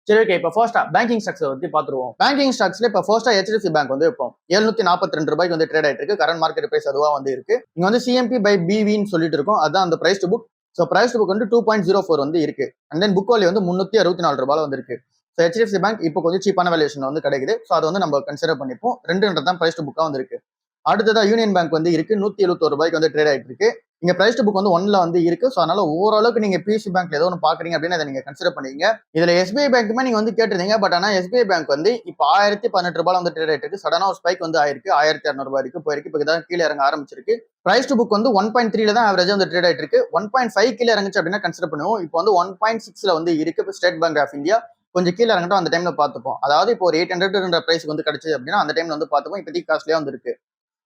சரி, ஓகே. இப்போ ஃபர்ஸ்டா பேங்கிங் ஸ்டாக்ஸ் பத்தி பாத்துருவோம். பேங்கிங் ஸ்டாக்ஸ்ல இப்போ ஃபர்ஸ்டா HDFC பேங்க் வந்து வைப்போம். ரூ. 742 வந்து ட்ரேட் ஆயிட்டு இருக்கு. கரண்ட் மார்க்கெட் பிரைஸ் அதுவா வந்து இருக்கு. இங்க வந்து CMP பை BVன்னு சொல்லிட்டு இருக்கும். அதான் அந்த price to book. So price to book வந்து 2.04 வந்து இருக்கு. அண்ட் தென் புக் வேல்யூ வந்து ரூ. 364 வந்து இருக்கு. ஸோ HDFC பேங்க் இப்போ கொஞ்சம் சீப்பான வேல்யூஷன் வந்து கிடைக்குது. ஸோ அதை வந்து நம்ம கன்சிடர் பண்ணிப்போம். 2 தான் பிரைஸ் டு புக்கா வந்து இருக்கு. அடுத்ததா யூனியன் பேங்க் வந்து இருக்கு. ரூ. 171 வந்து ட்ரேட் ஆயிட்டு இருக்கு. இங்க பிரைஸ் டு புக் வந்து 1ல வந்து இருக்கு. ஸோ அதனால ஓரளவுக்கு நீங்க PSU பேங்க்ல ஏதோ ஒன்று பாக்குறீங்க அப்படின்னு அதை நீங்க கன்சிடர் பண்ணீங்க. இதுல SBI பேங்க்குமே நீங்க வந்து கேட்டிருந்தீங்க. பட் ஆனா SBI பேங்க் வந்து இப்போ ரூ. 1018 வந்து ட்ரேட் ஆயிட்டு இருக்கு. சடனா ஒரு ஸ்பைக் வந்து ஆயிருக்கு. ரூ. 1200 வரைக்கும் போயிருக்கு. இப்போ தான் கீழே இறங்க ஆரம்பிச்சிருக்கு. பிரைஸ் டு புக் வந்து 1.3ல தான் ஆவரேஜா வந்து ட்ரேட் ஆயிட்டு இருக்கு. 1.5 கீழே இறங்குச்சு அப்படின்னா கன்சிடர் பண்ணுவோம். இப்போ வந்து 1.6ல வந்து இருக்கு. இப்போ ஸ்டேட் பேங்க் ஆஃப் இந்தியா கொஞ்சம் கீழே இறங்கட்டும், அந்த டைம்ல பாத்துப்போம். அதாவது இப்போ ஒரு 800 பிரைஸ் வந்து கிடைச்சு அப்படின்னா அந்த டைம்ல வந்து பாத்துப்போம். இப்போதைக்கு காஸ்ட்லியா வந்து இருக்கு.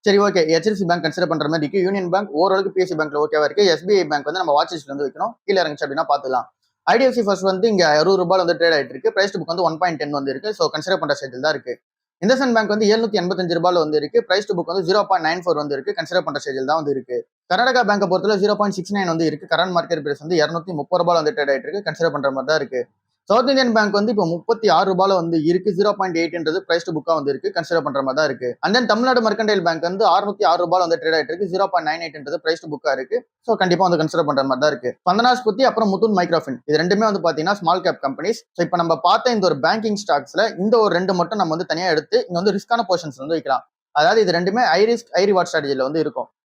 சரி, ஓகே. HDFC பேங்க் கன்சிடர் பண்ற மாதிரி இருக்கு. யூனியன் பேங்க் ஓரளவுக்கு PSU பேங்க்ல ஓகேவா இருக்கு. SBI பேங்க் வந்து நம்ம வாட்ச் லிஸ்ட்ல வந்து வைக்கணும். கீழே இறங்குச்சு அப்படின்னா பாத்துக்கலாம். IDFC ஃபர்ஸ்ட் வந்து இங்க ரூ. 60 வந்து ட்ரேட் ஆயிட்டு இருக்கு. பிரைஸ் டு புக் வந்து 1.10 வந்து இருக்கு. ஸோ கன்சிடர் பண்ற ஸ்டேஜில் தான் இருக்கு. இந்தசன் பேங்க் வந்து ரூ. 785 வந்து இருக்கு. பிரைஸ் டு புக் வந்து 0.94 வந்து இருக்கு. கன்சிடர் பண்ற ஸ்டேஜில் தான் வந்து இருக்கு. கர்நாடகா பேங்கை பொறுத்தவரை 0.69 வந்து இருக்கு. கரண்ட் மார்க்கெட் பிரைஸ் வந்து ரூ. 230 வந்து ட்ரேட் ஆயிட்டு இருக்கு. கன்சிடர் பண்ற மாதிரி தான் இருக்கு. சவுத் இந்தியன் பேங்க் வந்து இப்போ ரூ. 36 வந்து இருக்கு. 0.8ன்றது பிரைஸ் டு புக்கா வந்து இருக்கு. கன்சிடர் பண்ற மாதிரி தான் இருக்கு. And then Tamil Nadu mercantile bank வந்து ரூ. 606 வந்து ட்ரேட் ஆயிட்டு இருக்கு. 0.98ன்றது பிரைஸ் டு புக்கா இருக்கு. ஸோ கண்டிப்பா வந்து கன்சிடர் பண்ற மாதிரி தான் இருக்கு. ஸ்பந்தனாஸ்புத்தி அப்புறம் முத்தூட் மைக்ரோஃபின் இது ரெண்டுமே வந்து பாத்தீங்கன்னா ஸ்மால் கேப் கம்பெனிஸ். ஸோ இப்போ நம்ம பார்த்த இந்த ஒரு பேங்கிங் ஸ்டாக்ஸ்ல இந்த ஒரு ரெண்டு மட்டும் நம்ம வந்து தனியா எடுத்து இங்க வந்து ரிஸ்கான போர்ஷன்ஸ் வந்து வைக்கலாம். அதாவது இது ரெண்டுமே ஹை ரிஸ்க் ஹை ரிவார்ட் ஸ்ட்ராட்டஜில வந்து இருக்கும்.